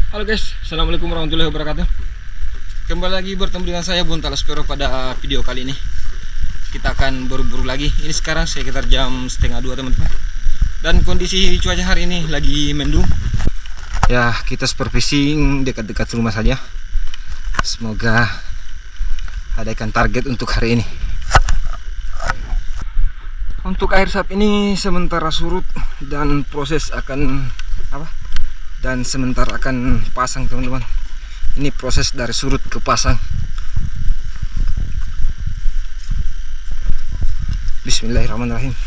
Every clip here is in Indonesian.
Halo guys, assalamualaikum warahmatullahi wabarakatuh. Kembali lagi bertemu dengan saya Buntalespero pada video kali ini. Kita akan berburu lagi. Ini sekarang sekitar jam setengah 2 teman-teman. Dan kondisi cuaca hari ini lagi mendung. Ya, kita supervising dekat-dekat rumah saja. Semoga ada ikan target untuk hari ini. Untuk air saat ini sementara surut dan proses akan dan sebentar akan pasang teman-teman. Ini proses dari surut ke pasang. Bismillahirrahmanirrahim.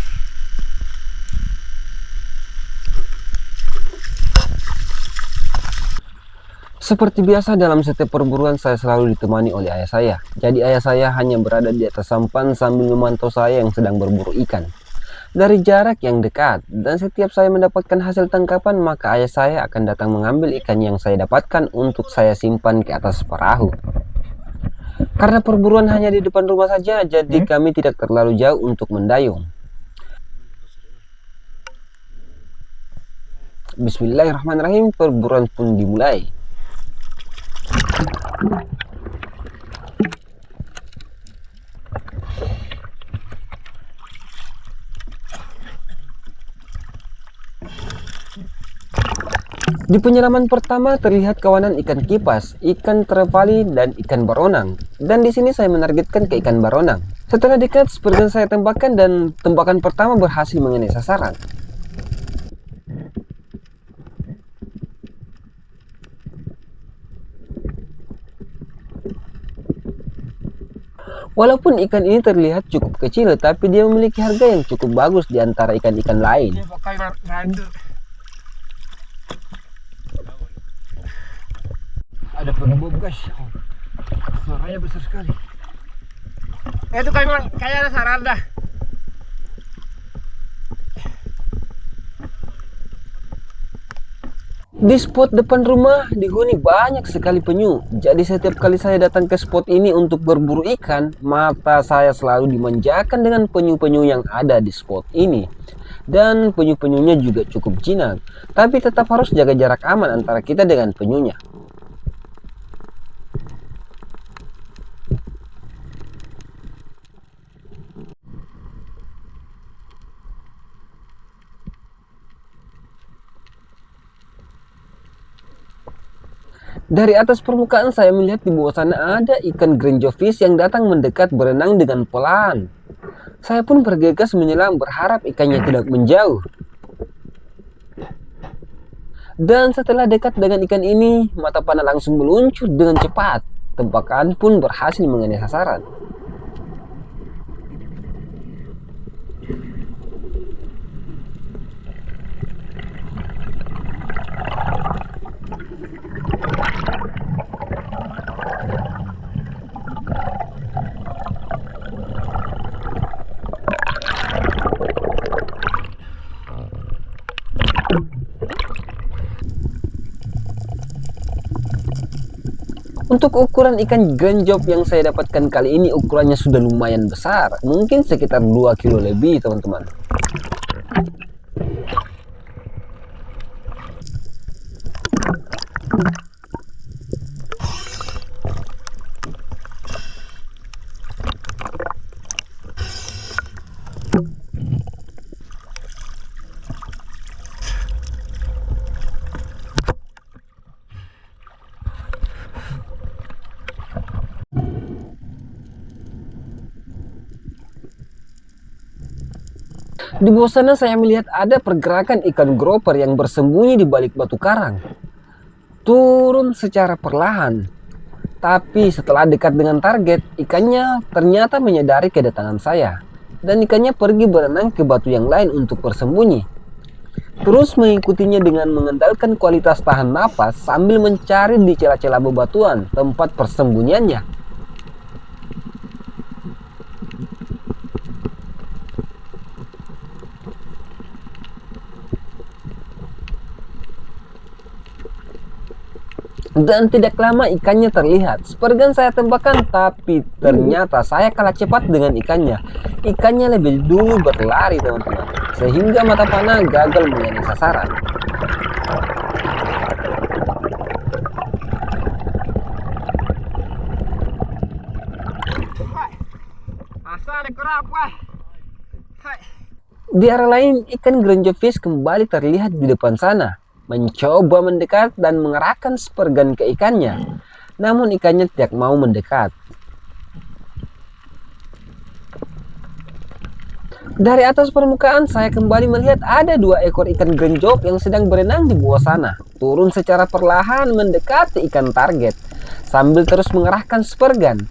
Seperti biasa dalam setiap perburuan saya selalu ditemani oleh ayah saya. Jadi ayah saya hanya berada di atas sampan sambil memantau saya yang sedang berburu ikan dari jarak yang dekat, dan setiap saya mendapatkan hasil tangkapan maka ayah saya akan datang mengambil ikan yang saya dapatkan untuk saya simpan ke atas perahu. Karena perburuan hanya di depan rumah saja, jadi kami tidak terlalu jauh untuk mendayung. Bismillahirrahmanirrahim, perburuan pun dimulai. Di penyiraman pertama terlihat kawanan ikan kipas, ikan trevally, dan ikan baronang. Dan di sini saya menargetkan ke ikan baronang. Setelah dekat, seperti saya tembakkan dan tembakan pertama berhasil mengenai sasaran. Walaupun ikan ini terlihat cukup kecil, tapi dia memiliki harga yang cukup bagus di antara ikan-ikan lain. Ada pengebom guys, suaranya besar sekali. Itu kayak ada saranda. Di spot depan rumah dihuni banyak sekali penyu. Jadi setiap kali saya datang ke spot ini untuk berburu ikan, mata saya selalu dimanjakan dengan penyu-penyu yang ada di spot ini. Dan penyu-penyunya juga cukup jinak. Tapi tetap harus jaga jarak aman antara kita dengan penyunya. Dari atas permukaan saya melihat di bawah sana ada ikan greenjawfish yang datang mendekat berenang dengan pelan. Saya pun bergegas menyelam berharap ikannya tidak menjauh. Dan setelah dekat dengan ikan ini, mata panah langsung meluncur dengan cepat. Tembakan pun berhasil mengenai sasaran. Untuk ukuran ikan greenjob yang saya dapatkan kali ini, ukurannya sudah lumayan besar. Mungkin sekitar 2 kilo lebih teman-teman. Di bawah sana saya melihat ada pergerakan ikan grouper yang bersembunyi di balik batu karang. Turun secara perlahan. Tapi setelah dekat dengan target, ikannya ternyata menyadari kedatangan saya. Dan ikannya pergi berenang ke batu yang lain untuk bersembunyi. Terus mengikutinya dengan mengandalkan kualitas tahan napas sambil mencari di celah-celah bebatuan tempat persembunyiannya. Dan tidak lama ikannya terlihat. Sepergan saya tembakkan, tapi ternyata saya kalah cepat dengan ikannya. Ikannya lebih dulu berlari teman-teman, sehingga mata panah gagal mengenai sasaran. Di arah lain, ikan grenjofis kembali terlihat di depan sana, mencoba mendekat dan mengerahkan spurgun ke ikannya. Namun ikannya tidak mau mendekat. Dari atas permukaan, saya kembali melihat ada 2 ekor ikan grenjok yang sedang berenang di bawah sana. Turun secara perlahan mendekati ikan target, sambil terus mengerahkan spurgun.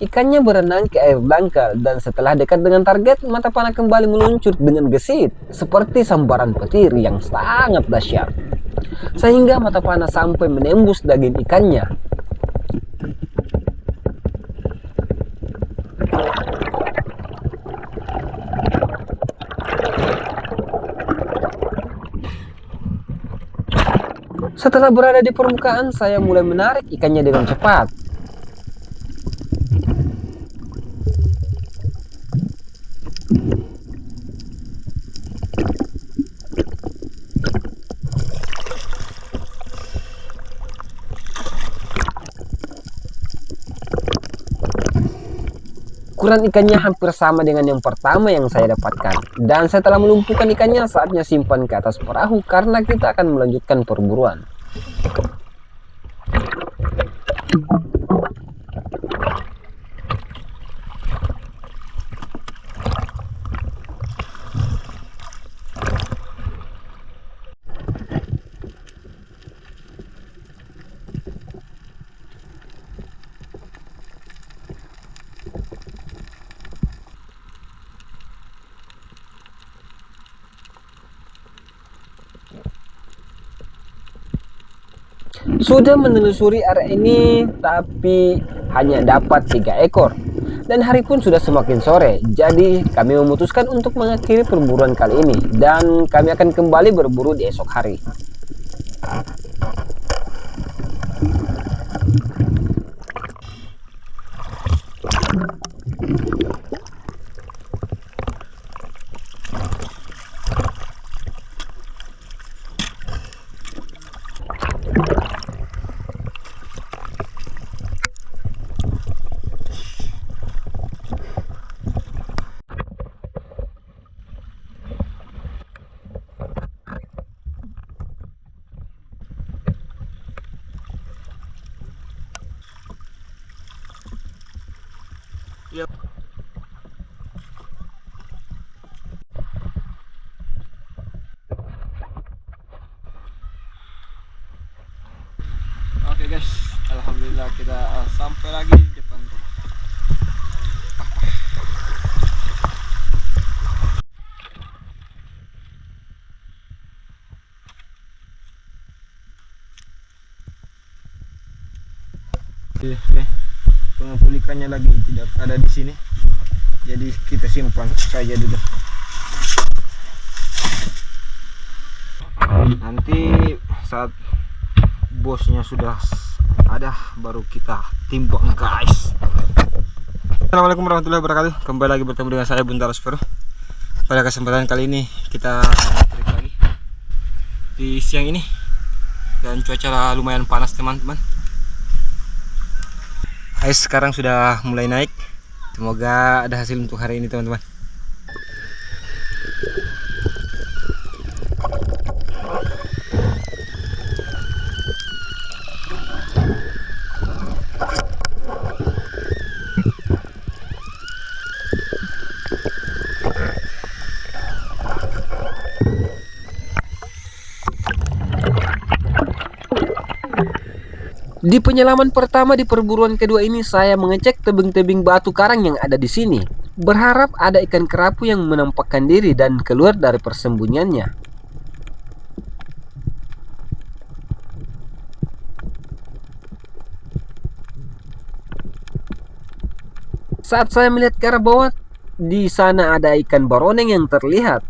Ikannya berenang ke air dangkal dan setelah dekat dengan target, mata panah kembali meluncur dengan gesit, seperti sambaran petir yang sangat dahsyat. Sehingga mata panah sampai menembus daging ikannya. Setelah berada di permukaan, saya mulai menarik ikannya dengan cepat. Ukuran ikannya hampir sama dengan yang pertama yang saya dapatkan. Dan setelah melumpuhkan ikannya, saatnya simpan ke atas perahu karena kita akan melanjutkan perburuan. Sudah menelusuri area ini, tapi hanya dapat 3 ekor. Dan hari pun sudah semakin sore, jadi kami memutuskan untuk mengakhiri perburuan kali ini. Dan kami akan kembali berburu di esok hari. Yep. Oke guys, alhamdulillah kita sampai lagi di depan rumah. Oke, pengepul ikannya lagi tidak ada di sini, jadi kita simpan saja dulu. Nanti saat bosnya sudah ada, baru kita timbang guys. Assalamualaikum warahmatullahi wabarakatuh. Kembali lagi bertemu dengan saya Buntara Super. Pada kesempatan kali ini kita trik lagi di siang ini, dan cuaca lumayan panas teman-teman. Ais sekarang sudah mulai naik. Semoga ada hasil untuk hari ini teman-teman. Di penyelaman pertama di perburuan kedua ini, saya mengecek tebing-tebing batu karang yang ada di sini. Berharap ada ikan kerapu yang menampakkan diri dan keluar dari persembunyiannya. Saat saya melihat ke arah bawah, di sana ada ikan baroneng yang terlihat.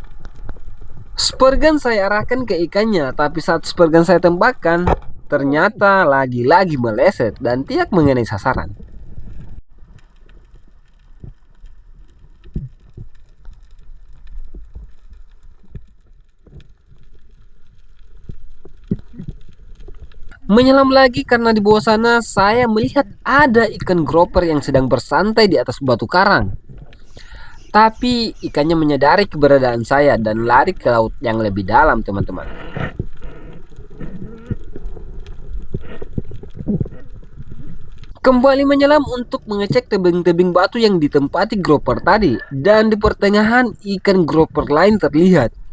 Spurgun saya arahkan ke ikannya, tapi saat spurgun saya tembakkan, ternyata lagi-lagi meleset dan tidak mengenai sasaran. Menyelam lagi karena di bawah sana saya melihat ada ikan grouper yang sedang bersantai di atas batu karang. Tapi ikannya menyadari keberadaan saya dan lari ke laut yang lebih dalam, teman-teman. Kembali menyelam untuk mengecek tebing-tebing batu yang ditempati grouper tadi. Dan di pertengahan ikan grouper lain terlihat.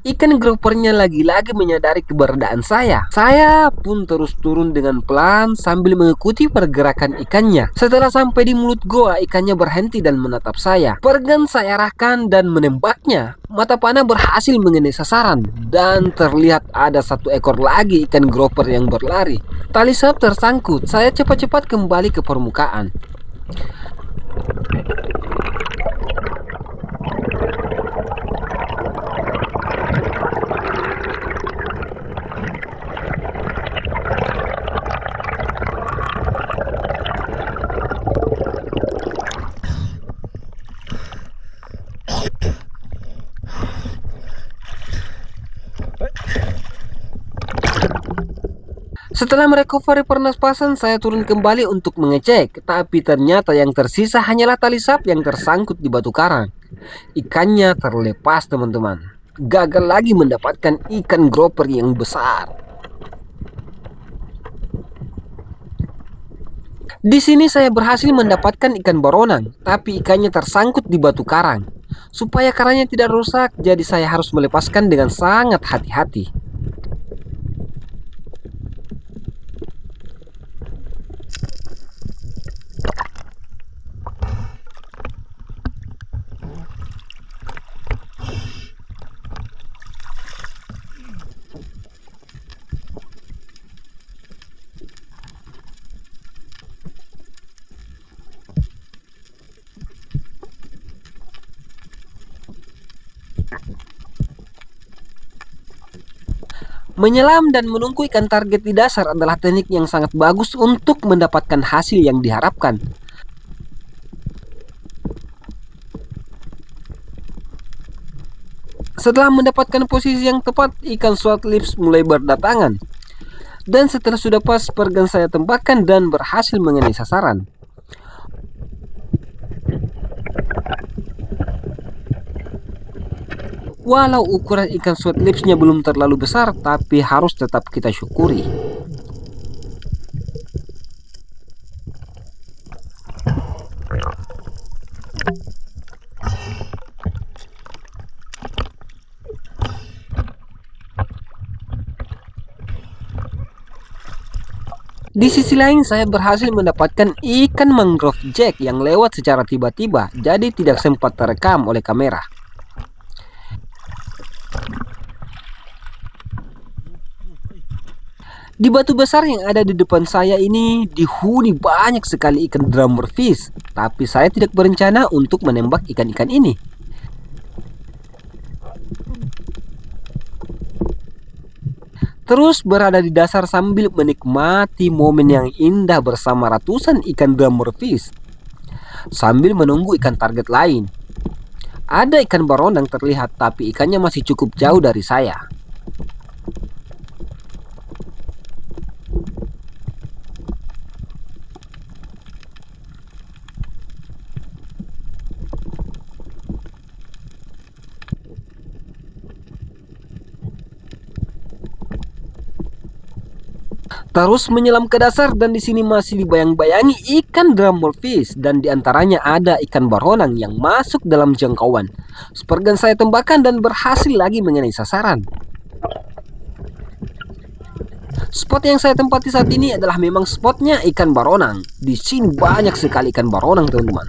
Ikan groupernya lagi-lagi menyadari keberadaan saya. Saya pun terus turun dengan pelan sambil mengikuti pergerakan ikannya. Setelah sampai di mulut goa, ikannya berhenti dan menatap saya. Pergan saya arahkan dan menembaknya. Mata panah berhasil mengenai sasaran. Dan terlihat ada satu ekor lagi ikan grouper yang berlari. Tali sap tersangkut. Saya cepat-cepat kembali ke permukaan. Setelah merecovery pernapasan, saya turun kembali untuk mengecek. Tapi ternyata yang tersisa hanyalah tali sap yang tersangkut di batu karang. Ikannya terlepas, teman-teman. Gagal lagi mendapatkan ikan grouper yang besar. Di sini saya berhasil mendapatkan ikan baronang, tapi ikannya tersangkut di batu karang. Supaya karangnya tidak rusak, jadi saya harus melepaskan dengan sangat hati-hati. Menyelam dan menunggu ikan target di dasar adalah teknik yang sangat bagus untuk mendapatkan hasil yang diharapkan. Setelah mendapatkan posisi yang tepat, ikan sword lips mulai berdatangan. Dan setelah sudah pas, pergan saya tembakkan dan berhasil mengenai sasaran. Walau ukuran ikan sword lipsnya belum terlalu besar, tapi harus tetap kita syukuri. Di sisi lain, saya berhasil mendapatkan ikan mangrove jack yang lewat secara tiba-tiba, jadi tidak sempat terekam oleh kamera. Di batu besar yang ada di depan saya ini dihuni banyak sekali ikan drummerfish, tapi saya tidak berencana untuk menembak ikan-ikan ini. Terus berada di dasar sambil menikmati momen yang indah bersama ratusan ikan drummerfish, sambil menunggu ikan target lain. Ada ikan baronang terlihat, tapi ikannya masih cukup jauh dari saya. Terus menyelam ke dasar dan di sini masih dibayang-bayangi ikan drummerfish dan diantaranya ada ikan baronang yang masuk dalam jangkauan. Sepergan saya tembakan dan berhasil lagi mengenai sasaran. Spot yang saya tempati saat ini adalah memang spotnya ikan baronang. Di sini banyak sekali ikan baronang, teman-teman.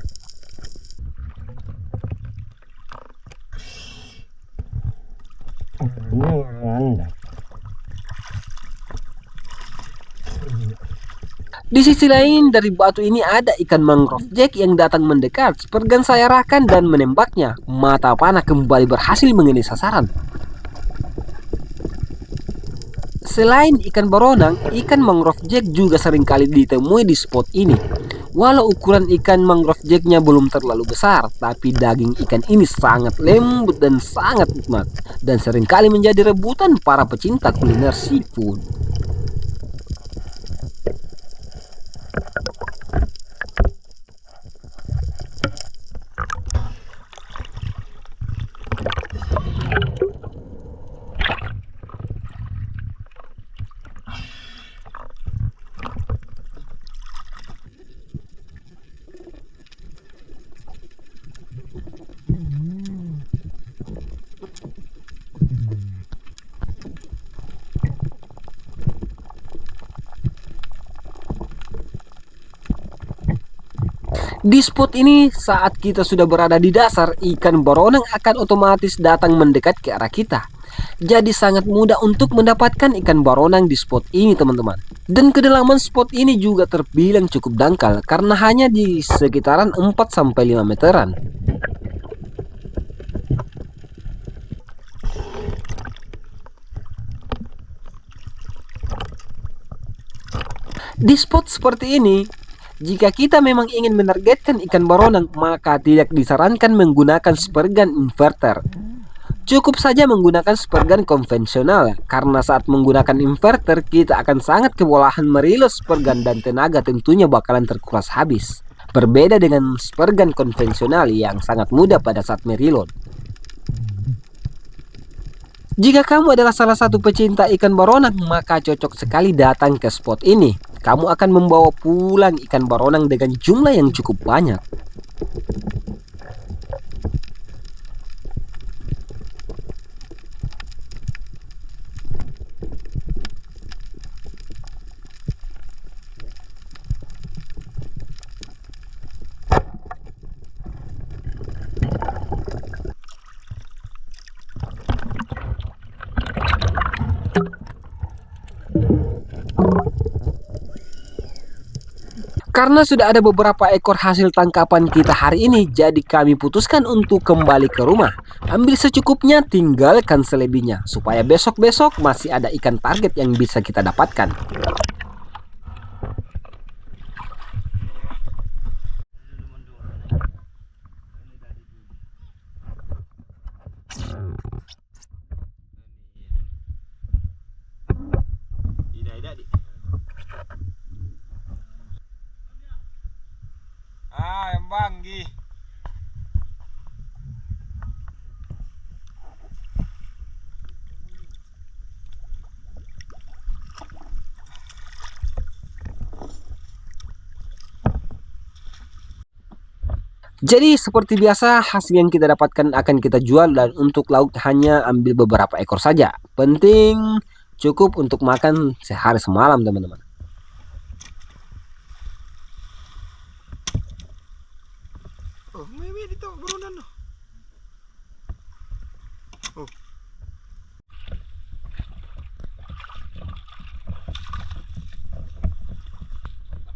Di sisi lain dari batu ini ada ikan mangrove jack yang datang mendekat. Sepergan saya arahkan dan menembaknya. Mata panah kembali berhasil mengenai sasaran. Selain ikan baronang, ikan mangrove jack juga seringkali ditemui di spot ini. Walau ukuran ikan mangrove jacknya belum terlalu besar, tapi daging ikan ini sangat lembut dan sangat nikmat, dan seringkali menjadi rebutan para pecinta kuliner seafood. Di spot ini, saat kita sudah berada di dasar, ikan baronang akan otomatis datang mendekat ke arah kita. Jadi sangat mudah untuk mendapatkan ikan baronang di spot ini, teman-teman. Dan kedalaman spot ini juga terbilang cukup dangkal karena hanya di sekitaran 4-5 meteran. Di spot seperti ini, jika kita memang ingin menargetkan ikan baronang, maka tidak disarankan menggunakan spray gun inverter. Cukup saja menggunakan spray gun konvensional, karena saat menggunakan inverter kita akan sangat kewalahan mereload spray gun dan tenaga tentunya bakalan terkuras habis. Berbeda dengan spray gun konvensional yang sangat mudah pada saat mereload. Jika kamu adalah salah satu pecinta ikan baronang, maka cocok sekali datang ke spot ini. Kamu akan membawa pulang ikan baronang dengan jumlah yang cukup banyak. Karena sudah ada beberapa ekor hasil tangkapan kita hari ini, jadi kami putuskan untuk kembali ke rumah. Ambil secukupnya, tinggalkan selebihnya, supaya besok-besok masih ada ikan target yang bisa kita dapatkan. Yang banggi. Jadi seperti biasa, hasil yang kita dapatkan akan kita jual, dan untuk lauk hanya ambil beberapa ekor saja. Penting cukup untuk makan sehari semalam, teman-teman. Oh, meme dito baronan no. Oh.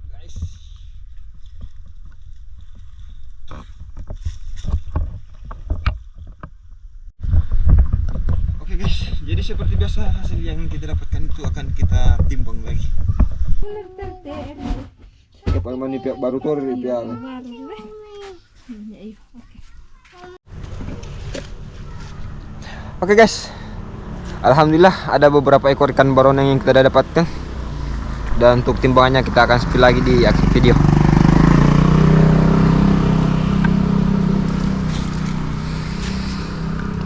Guys. Oke guys, jadi seperti biasa hasil yang kita dapatkan itu akan kita timbang lagi. Kapal mani pihak baru tuh pihak. Oke guys, alhamdulillah ada beberapa ekor ikan baronang yang kita dapatkan, dan untuk timbangannya kita akan spill lagi di akhir video.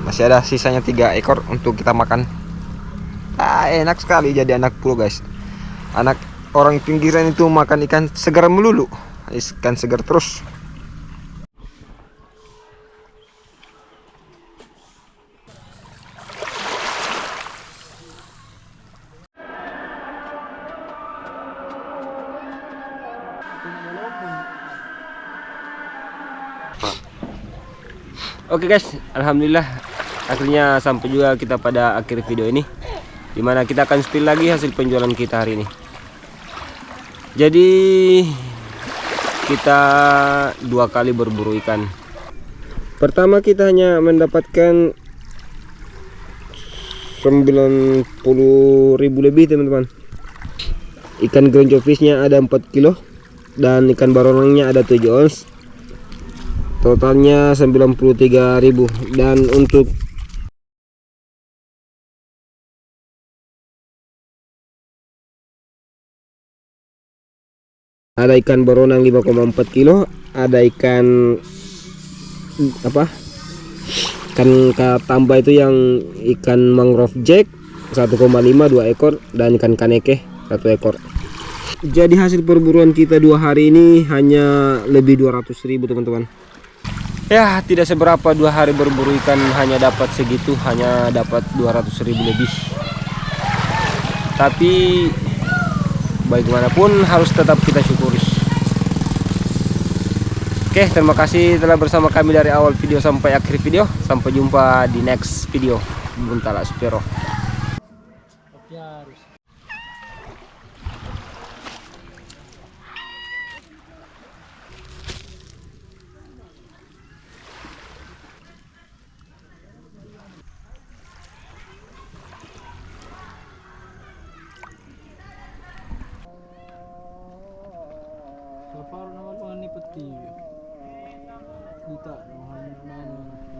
Masih ada sisanya 3 ekor untuk kita makan. Enak sekali jadi anak pulau guys. Anak orang pinggiran itu makan ikan segar melulu, ikan segar terus. Oke guys, alhamdulillah akhirnya sampai juga kita pada akhir video ini, dimana kita akan spill lagi hasil penjualan kita hari ini. Jadi kita 2 kali berburu ikan. Pertama kita hanya mendapatkan 90.000 lebih, teman-teman. Ikan grenjofishnya ada 4 kilo dan ikan baronangnya ada 7 ons. Totalnya 93.000. Dan untuk ada ikan baronang 5,4 kilo, ada ikan ikan tambah itu yang ikan mangrove jack 1,5 2 ekor, dan ikan kaneke 1 ekor. Jadi hasil perburuan kita 2 hari ini hanya lebih 200.000, teman-teman. Ya, tidak seberapa 2 hari berburu ikan hanya dapat segitu, hanya dapat 200.000 lebih. Tapi bagaimanapun harus tetap kita syukuri. Oke, terima kasih telah bersama kami dari awal video sampai akhir video. Sampai jumpa di next video. Buntalas Pero. So far naman mga ni pati. Dita no.